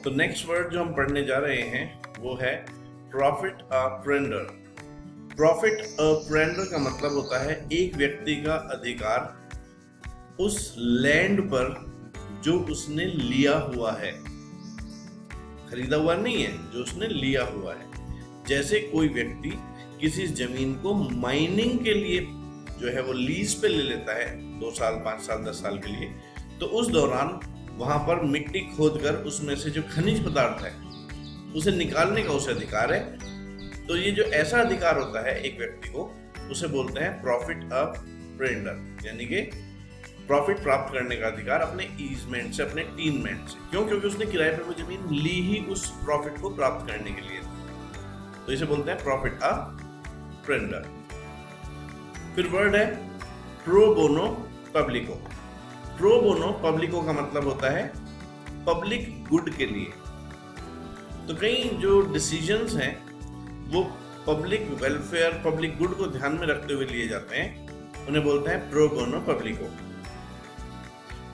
तो next word जो हम पढ़ने जा रहे हैं वो है प्रॉफिट अप्रेंडर। प्रॉफिट अप्रेंडर का मतलब होता है एक व्यक्ति का अधिकार उस लैंड पर जो उसने लिया हुआ है, खरीदा हुआ नहीं है, जो उसने लिया हुआ है। जैसे कोई व्यक्ति किसी जमीन को माइनिंग के लिए जो है वो लीज पे ले लेता है 2 साल 5 साल 10 साल के लिए, तो उस दौरान वहां पर मिट्टी खोदकर उसमें से जो खनिज पदार्थ है उसे निकालने का उसे अधिकार है। तो ये जो ऐसा अधिकार होता है एक व्यक्ति को, उसे बोलते हैं प्रॉफिट अप्रेंडर, यानी कि प्रॉफिट प्राप्त करने का अधिकार अपने ईजमेंट से, अपने टीनमेंट से। क्यों? क्योंकि उसने किराए पे वो जमीन ली ही उस प्रॉफिट को प्राप्त करने के लिए। तो इसे बोलते हैं प्रॉफिट अप्रेंडर। फिर वर्ड है प्रो बोनो पब्लिको। प्रो बोनो पब्लिको का मतलब होता है पब्लिक गुड के लिए। तो कई जो डिसीजंस हैं वो पब्लिक वेलफेयर, पब्लिक गुड को ध्यान में रखते हुए लिए जाते हैं, उन्हें बोलते हैं प्रो बोनो पब्लिको।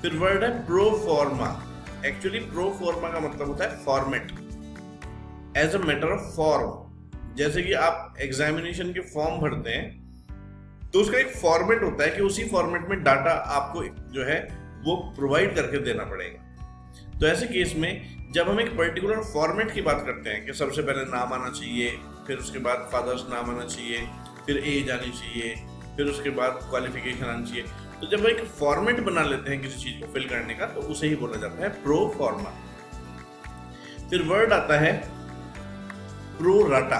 फिर वर्ड है प्रो फॉर्मा। एक्चुअली प्रो फॉर्मा का मतलब होता है format, as a matter of form. जैसे कि आप एग्जामिनेशन के फॉर्म भरते हैं तो उसका एक फॉर्मेट होता है कि उसी फॉर्मेट में डाटा आपको जो है वो प्रोवाइड करके देना पड़ेगा। तो ऐसे केस में जब हम एक पर्टिकुलर फॉर्मेट की बात करते हैं कि सबसे पहले नाम आना चाहिए, फिर उसके बाद फादर्स नाम आना चाहिए, फिर एज आनी चाहिए, फिर उसके बाद क्वालिफिकेशन आनी चाहिए, तो जब एक फॉर्मेट बना लेते हैं किसी चीज को फिल करने का तो उसे ही बोला जाता है प्रो फॉर्मा। फिर वर्ड आता है प्रो राटा।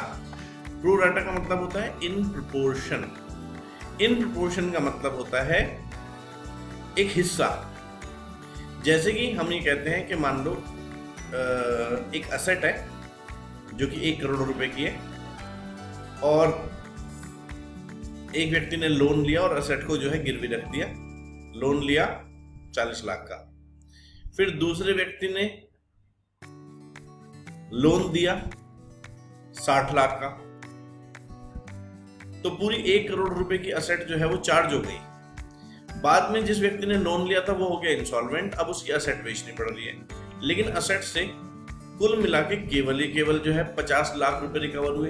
प्रो राटा का मतलब होता है इन प्रोपोर्शन। इन प्रोपोर्शन का मतलब होता है एक हिस्सा। जैसे कि हम ये कहते हैं कि मान लो एक असेट है जो कि 1 करोड़ रुपए की है, और एक व्यक्ति ने लोन लिया और असेट को जो है गिरवी रख दिया। लोन लिया 40 लाख का। फिर दूसरे व्यक्ति ने लोन दिया 60 लाख का। तो पूरी 1 करोड़ रुपए की असेट जो है वो चार्ज हो गई। बाद में जिस व्यक्ति ने लोन लिया था वो हो गया इंसॉल्वेंट, अब उसकी असेट बेचनी पड़ रही है। लेकिन असेट से कुल मिला के केवल जो है 50 लाख रुपए रिकवर हुए।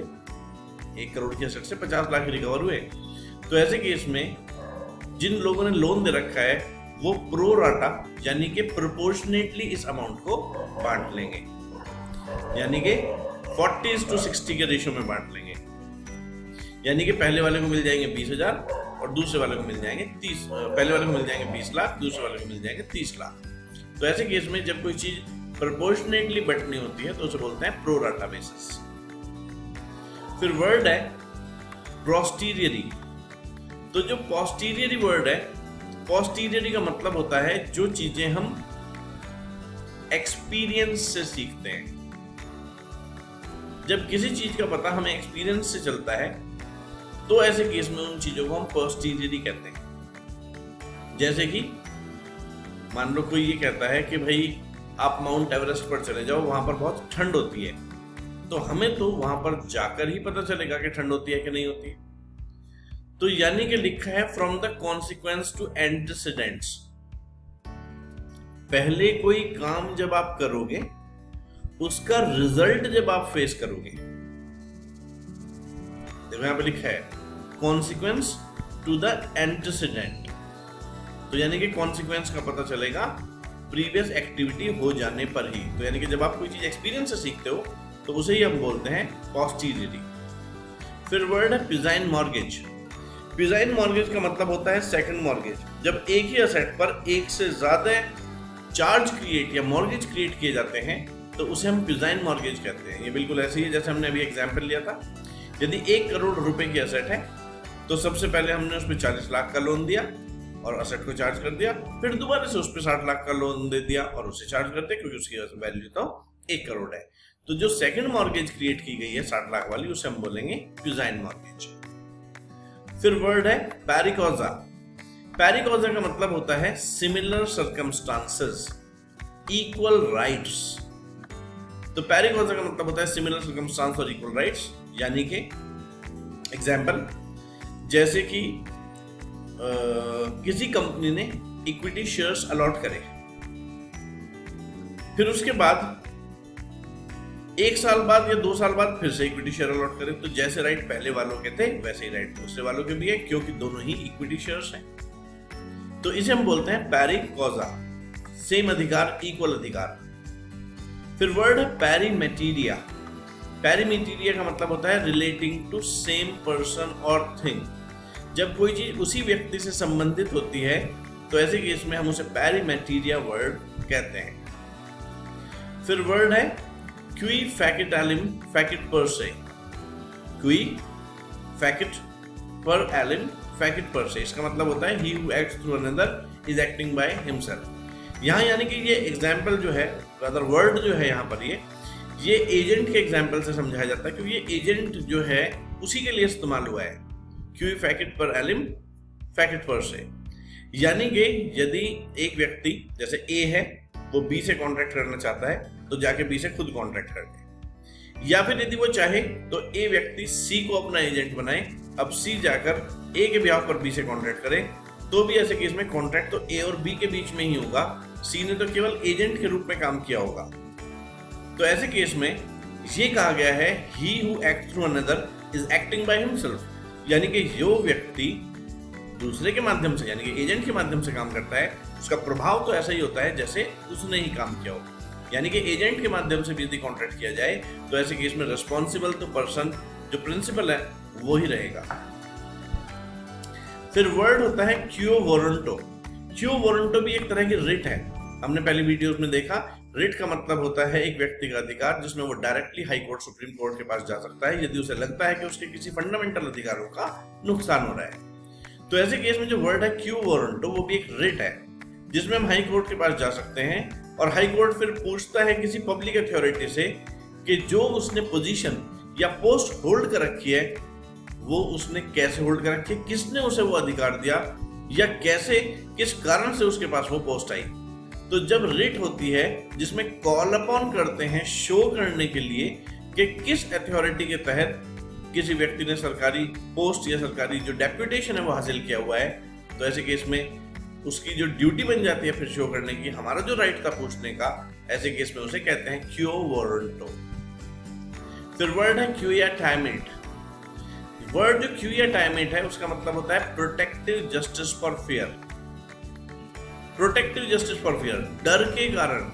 1 करोड़ की असेट से 50 लाख रिकवर हुए। तो ऐसे केस में जिन लोगों ने लोन दे रखा है वो प्रो राटा यानी कि प्रोपोर्शनेटली इस अमाउंट को बांट लेंगे, यानी कि 40:60 के रेशियो में बांट लेंगे। यानी कि पहले वाले को मिल जाएंगे 20,000 और दूसरे वाले को मिल जाएंगे 30। पहले वाले को मिल जाएंगे 20 लाख, दूसरे वाले को मिल जाएंगे 30 लाख। तो ऐसे केस में जब कोई चीज प्रोपोर्शनेटली बंटनी होती है तो उसे बोलते हैं प्रो राटा बेसिस। फिर वर्ड है पोस्टीरियरी। तो जो पोस्टीरियरी वर्ड है, पोस्टीरियरी का मतलब होता है जो चीजें हम एक्सपीरियंस से सीखते हैं। जब किसी चीज का पता हमें एक्सपीरियंस से चलता है तो ऐसे केस में उन चीजों को हम पोस्टीरियरी कहते हैं। जैसे कि मान लो कोई ये कहता है कि भाई आप माउंट एवरेस्ट पर चले जाओ, वहां पर बहुत ठंड होती है, तो हमें तो वहां पर जाकर ही पता चलेगा कि ठंड होती है कि नहीं होती है। तो यानी कि लिखा है from the consequence to antecedents. पहले कोई काम जब आप करोगे उसका रिजल्ट जब आप फेस करोगे, देखो यहां पे लिखा है कॉन्सिक्वेंस टू द एंटीसीडेंट। तो यानी कि कॉन्सिक्वेंस का पता चलेगा प्रीवियस एक्टिविटी हो जाने पर ही। तो यानी कि जब आप कोई चीज एक्सपीरियंस से सीखते हो तो उसे ही हम बोलते हैं पोस्टीरियरी। फिर वर्ड है पिजाइन मॉर्गेज। पिजाइन मॉर्गेज का मतलब होता है सेकंड मॉर्गेज। जब एक ही असेट पर एक से ज्यादा चार्ज क्रिएट या मॉर्गेज क्रिएट किए जाते हैं तो उसे हम पिजाइन मॉर्गेज कहते हैं। ये बिल्कुल ऐसे ही है जैसे हमने अभी एग्जांपल लिया था। यदि 1 करोड़ रुपए की असेट है तो सबसे पहले हमने उस पर 40 लाख का लोन दिया और असेट को चार्ज कर दिया, फिर दोबारा से उस पर 60 लाख का लोन दे दिया और उसे चार्ज कर दिया, क्योंकि उसकी वैल्यू तो 1 करोड़ है। तो जो सेकंड मॉर्गेज क्रिएट की गई है 60 लाख वाली, उसे हम बोलेंगे पिजाइन मॉर्गेज। फिर वर्ड है पैरिकोजा। पैरिकोजा का मतलब होता है सिमिलर सर्कमस्टांसेस, इक्वल राइट्स। तो पैरिकोजा का मतलब होता है सिमिलर सर्कमस्टांस और इक्वल राइट्स। यानी कि एग्जाम्पल, जैसे कि किसी कंपनी ने इक्विटी शेयर्स अलॉट करे, फिर उसके बाद 1 साल बाद या 2 साल बाद फिर से इक्विटी शेयर अलॉट करे, तो जैसे राइट पहले वालों के थे वैसे ही राइट दूसरे वालों के भी है, क्योंकि दोनों ही इक्विटी शेयर्स हैं। तो इसे हम बोलते हैं पैरी कॉजा, सेम अधिकार इक्वल अधिकार। फिर वर्ड है पैरीमेटीरिया। पैरीमेटीरिया का मतलब होता है रिलेटिंग टू सेम पर्सन और थिंग। जब कोई चीज उसी व्यक्ति से संबंधित होती है तो ऐसे केस में हम उसे पैरीमेटीरिया वर्ड कहते हैं। फिर वर्ड है क्वी फैकेट एलिम फैकेट पर से। क्वी फैकेट पर एलिम फैकेट पर से, इसका मतलब होता है he who acts through another is acting by himself. यहाँ यानी कि ये एग्जाम्पल जो है, अदर वर्ड जो है यहाँ पर ये एजेंट के एग्जाम्पल से समझाया जाता है, क्योंकि ये एजेंट जो है उसी के लिए इस्तेमाल हुआ है। क्यू फैकेट पर एलिम फैकेट पर से, यानी कि यदि एक व्यक्ति जैसे ए है वो बी से कॉन्ट्रैक्ट करना चाहता है तो जाके बी से खुद कॉन्ट्रैक्ट कर ले, या फिर यदि वो चाहे तो ए व्यक्ति सी को अपना एजेंट बनाए, अब सी जाकर ए के बिहाफ पर बी से कॉन्ट्रैक्ट करे, तो भी ऐसे केस में कॉन्ट्रैक्ट तो ए और बी के बीच में ही होगा, सी ने तो केवल एजेंट के रूप में काम किया होगा। तो ऐसे केस में ये कहा गया है he who act through another is acting by himself, यानी कि जो व्यक्ति दूसरे के माध्यम से यानी कि एजेंट के माध्यम से काम करता है उसका प्रभाव तो ऐसा ही होता है जैसे उसने ही काम किया हो। यानी कि एजेंट के माध्यम से भी यदि कॉन्ट्रैक्ट किया जाए तो ऐसे केस में रिस्पॉन्सिबल तो पर्सन जो प्रिंसिपल है वो ही रहेगा। फिर वर्ड होता है क्यो वारंटो। क्यो वारंटो भी एक तरह की रिट है, हमने पहली वीडियोस में देखा। रिट का मतलब होता है एक व्यक्ति का अधिकार जिसमें वो directly high court supreme court के पास जा सकता है यदि उसे लगता है कि उसके किसी फंडामेंटल अधिकारों का नुकसान हो रहा है। तो ऐसे केस में जो वर्ड है क्यू वारंटो वो भी एक रिट है जिसमें हम हाई कोर्ट के पास जा सकते हैं और हाई कोर्ट फिर पूछता है किसी पब्लिक अथॉरिटी से कि जो उसने पोजीशन या पोस्ट होल्ड कर रखी है वो उसने कैसे होल्ड कर रखी है, किसने उसे वो अधिकार दिया या कैसे किस कारण से उसके पास वो पोस्ट आई। तो जब रिट होती है जिसमें कॉल अपॉन करते हैं शो करने के लिए कि किस अथॉरिटी के तहत किसी व्यक्ति ने सरकारी पोस्ट या सरकारी जो डेप्यूटेशन है वो हासिल किया हुआ है, तो ऐसे केस में उसकी जो ड्यूटी बन जाती है फिर शो करने की, हमारा जो राइट था पूछने का, ऐसे केस में उसे कहते हैं क्यो वारंटो। फिर वर्ड है क्यूया टाइमेट। वर्ड जो क्यूया टाइमेट है उसका मतलब होता है protective justice for fear. Protective justice for fear, डर के कारण।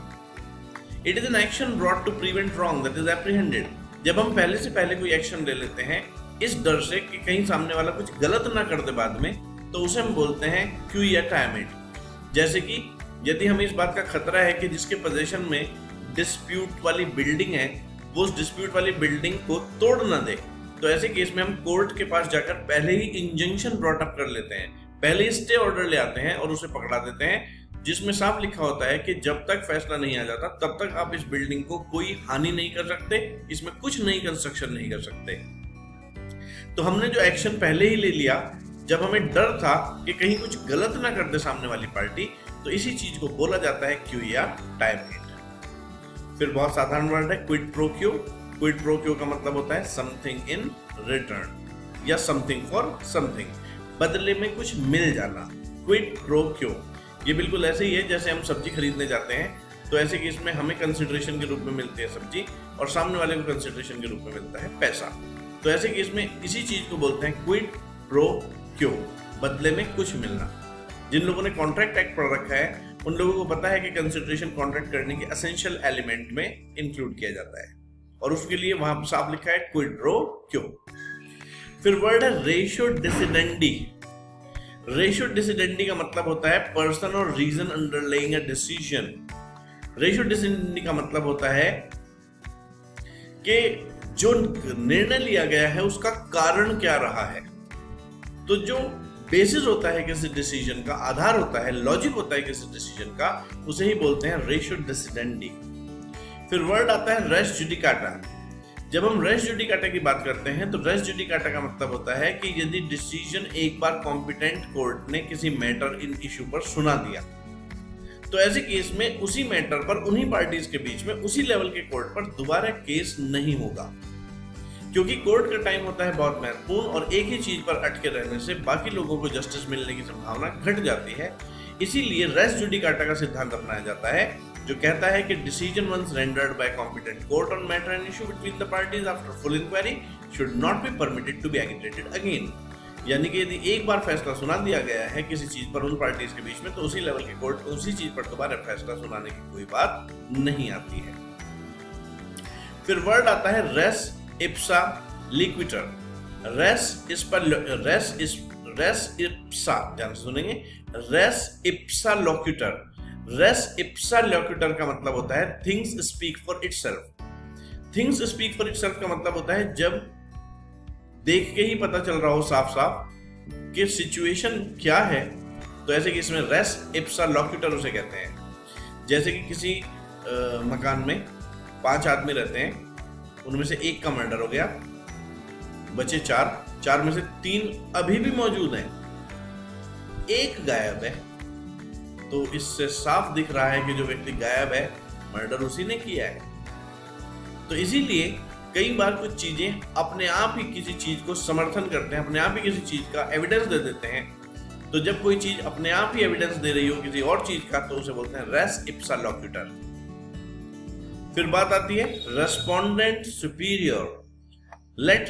It is an action brought to prevent wrong that is apprehended. जब हम पहले से पहले कोई एक्शन ले लेते हैं इस डर से कि कहीं सामने वाला कुछ गलत ना कर दे बाद में, तो उसे हम बोलते हैं क्यूया टाइमेट। जैसे कि यदि हमें इस बात का खतरा है कि जिसके पोजीशन में डिस्प्यूट वाली बिल्डिंग है वो उस डिस्प्यूट वाली बिल्डिंग को तोड़ ना दे, तो ऐसे केस में हम कोर्ट के पास जाकर पहले ही इंजंक्शन ब्रॉट अप कर लेते हैं, पहले ही स्टे ऑर्डर ले आते हैं और उसे पकड़ा देते हैं जिसमें साफ लिखा होता है कि जब तक फैसला नहीं आ जाता तब तक आप इस बिल्डिंग को कोई हानि नहीं कर सकते, इसमें कुछ नई कंस्ट्रक्शन नहीं कर सकते। तो हमने जो एक्शन पहले ही ले लिया जब हमें डर था कि कहीं कुछ गलत ना कर दे सामने वाली पार्टी, तो इसी चीज को बोला जाता है क्यूया टाइमेट। फिर बहुत साधारण वर्ड है क्विड प्रो क्यो। क्विड प्रो क्यो का मतलब होता है समथिंग इन रिटर्न या समथिंग फॉर समथिंग, बदले में कुछ मिल जाना। क्विड प्रो क्यो ये बिल्कुल ऐसे ही है जैसे हम सब्जी खरीदने जाते हैं तो ऐसे केस में हमें कंसिडरेशन के रूप में मिलती है सब्जी और सामने वाले को कंसिडरेशन के रूप में मिलता है पैसा। तो ऐसे केस में इसी चीज को बोलते हैं क्विड प्रो क्यो, बदले में कुछ मिलना। जिन लोगों ने कॉन्ट्रैक्ट एक्ट पढ़ रखा है उन लोगों को पता है कि कंसिडरेशन कॉन्ट्रैक्ट करने के एसेंशियल एलिमेंट में इंक्लूड किया जाता है और उसके लिए वहां साफ लिखा है क्विड प्रो क्यो। फिर वर्ड है रेशियो डिसिडेंडी। रेशियो डिसिडेंडी का मतलब होता है पर्सन और reason underlying a decision. Ratio decidendi का मतलब होता है कि जो निर्णय लिया गया है उसका कारण क्या रहा है। तो जो बेसिस होता है किसी डिसीजन का, आधार होता है, लॉजिक होता है किसी डिसीजन का, उसे ही बोलते हैं रेशियो डिसिडेंडी। फिर वर्ड आता है रेस जुडिकाटा। जब हम रेस जुडिकाटा की बात करते हैं तो रेस जुडिकाटा का मतलब होता है कि यदि डिसीजन एक बार कॉम्पिटेंट कोर्ट ने किसी मैटर इन इशू पर सुना दिया तो ऐसे केस में उसी मैटर पर उन्हीं पार्टीज के बीच में उसी लेवल के कोर्ट पर दोबारा केस नहीं होगा, क्योंकि कोर्ट का टाइम होता है बहुत महत्वपूर्ण और एक ही चीज पर अटके रहने से बाकी लोगों को जस्टिस मिलने की संभावना घट जाती है। इसीलिए रेस जुडिकाटा का सिद्धांत अपनाया जाता है जो कहता है कि decision once rendered by competent court on matter and issue between the parties after full inquiry should not be permitted to be aggregated again. यानी कि यदि एक बार फैसला सुना दिया गया है किसी चीज पर उन पार्टीज के बीच में, तो उसी लेवल के कोर्ट उसी चीज पर दोबारा फैसला सुनाने की कोई बात नहीं आती है। फिर वर्ड आता है रेस इप्सा लिक्विटर। रेस इप्सा, ध्यान से सुनेंगे, रेस इप्सा लोक्यूटर। रेस इप्सा लोक्यूटर का मतलब होता है things speak for itself. Things speak for itself का मतलब होता है जब देख के ही पता चल रहा हो साफ साफ कि सिचुएशन क्या है, तो ऐसे कि इसमें रेस इप्सा लोक्यूटर उसे कहते हैं। जैसे कि किसी मकान में 5 आदमी रहते हैं, उनमें से एक का मर्डर हो गया, बचे 4 में से 3 अभी भी मौजूद हैं, एक गायब है, तो इससे साफ दिख रहा है कि जो व्यक्ति गायब है मर्डर उसी ने किया है। तो इसीलिए कई बार कुछ चीजें अपने आप ही किसी चीज को समर्थन करते हैं, अपने आप ही किसी चीज का एविडेंस दे देते हैं। तो जब कोई चीज अपने आप ही एविडेंस दे रही हो किसी और चीज का, तो उसे बोलते हैं रेस इप्सा लोक्यूटर। फिर बात आती है respondent superior let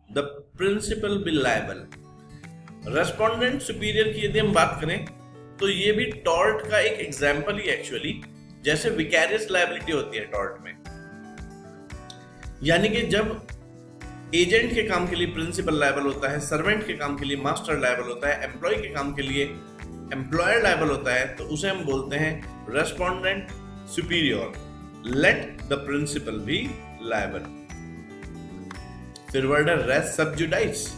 the principal be liable. Respondent superior की यदि हम बात करें तो ये भी टॉर्ट का एक एग्जाम्पल ही एक्चुअली, जैसे विकैरियस लायबिलिटी होती है टॉर्ट में। यानी कि जब एजेंट के काम के लिए प्रिंसिपल लायबल होता है, सर्वेंट के काम के लिए मास्टर लायबल होता है, एम्प्लॉय के काम के लिए एम्प्लॉयर लायबल होता है, तो उसे हम बोलते हैं respondent superior let the principal be liable. फिर वर्ड है रेस सबजुडाइस।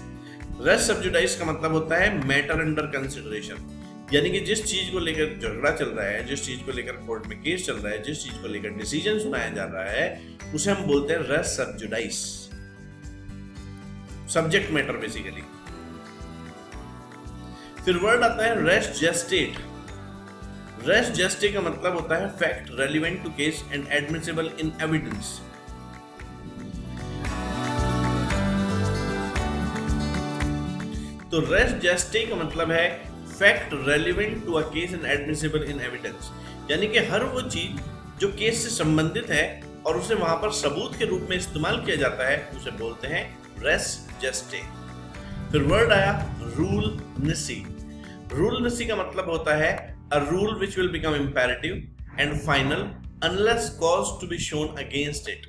रेस सबजुडाइस का मतलब होता है मैटर अंडर कंसिडरेशन। यानी कि जिस चीज को लेकर झगड़ा चल रहा है, जिस चीज को लेकर कोर्ट में केस चल रहा है, जिस चीज को लेकर डिसीजन सुनाया जा रहा है, उसे हम बोलते हैं res sub judice. Subject matter basically. फिर वर्ड आता है रेस जेस्टेट। रेस जेस्टे का मतलब होता है fact relevant to case and admissible in evidence. तो रेस जेस्टे का मतलब है fact relevant to a case and admissible in evidence. यानी कि हर वो चीज जो केस से संबंधित है और उसे वहां पर सबूत के रूप में इस्तेमाल किया जाता है, उसे बोलते हैं रेस जेस्टे। फिर वर्ड आया रूल निसी। रूल निसी का मतलब होता है a rule which will become imperative and final unless cause to be shown against it.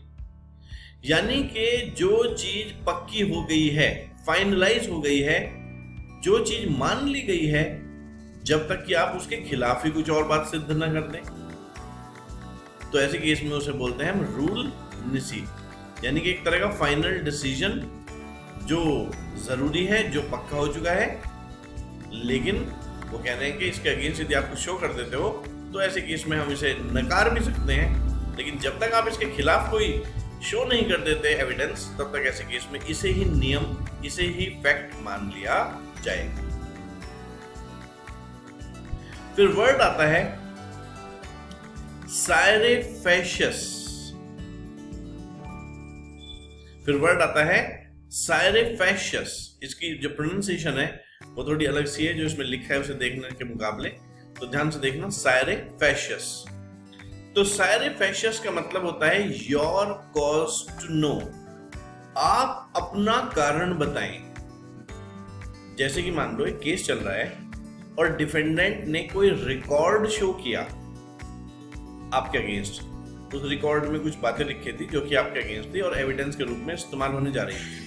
यानी कि जो चीज पक्की हो गई है, फाइनलाइज हो गई है, जो चीज मान ली गई है, जब तक कि आप उसके खिलाफ ही कुछ और बात सिद्ध न कर दें, तो ऐसे केस में उसे बोलते हैं हम रूल निसी। यानी कि एक तरह का फाइनल डिसीजन जो जरूरी है, जो पक्का हो चुका है, लेकिन वो कह रहे हैं कि इसके अगेंस्ट यदि आप कुछ शो कर देते हो तो ऐसे केस में हम इसे नकार भी सकते हैं, लेकिन जब तक आप इसके खिलाफ कोई शो नहीं कर देते एविडेंस, तब तक ऐसे केस में इसे ही नियम, इसे ही फैक्ट मान लिया जाएगा। फिर वर्ड आता है साइरेफेशियस। फिर वर्ड आता है साइरेफेशियस। इसकी जो प्रोनाउंसिएशन है वो थोड़ी अलग सी है, जो इसमें लिखा है उसे देखने के मुकाबले, तो ध्यान से देखना। साइरेफेशियस, तो साइरेफेशियस का मतलब होता है योर कॉज टू नो। आप अपना कारण बताएं। जैसे कि मान लो एक केस चल रहा है और डिफेंडेंट ने कोई रिकॉर्ड शो किया आपके अगेंस्ट, उस रिकॉर्ड में कुछ बातें लिखी थी जो कि आपके अगेंस्ट थी और एविडेंस के रूप में इस्तेमाल होने जा रही थी।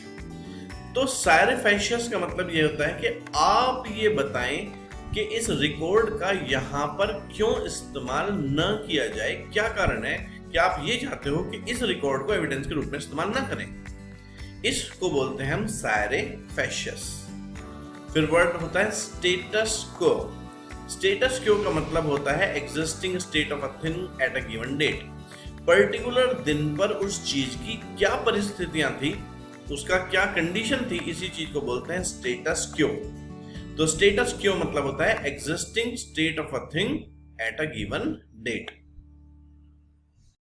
तो साइरेफेशियस का मतलब ये होता है कि आप ये बताएं कि इस रिकॉर्ड का यहां पर क्यों इस्तेमाल न किया जाए, क्या कारण है कि आप ये चाहते हो कि इस रिकॉर्ड को एविडेंस के रूप में इस्तेमाल ना करें। इसको बोलते हैं हम साइरेफेशियस। फिर वर्ड होता है स्टेटस को। स्टेटस क्यो का मतलब होता है existing state of a thing at a given date. Particular दिन पर उस चीज की क्या परिस्थितियां थी, उसका क्या कंडीशन थी, इसी चीज को बोलते हैं स्टेटस क्यो। तो स्टेटस क्यो मतलब होता है existing state of a thing at a given date.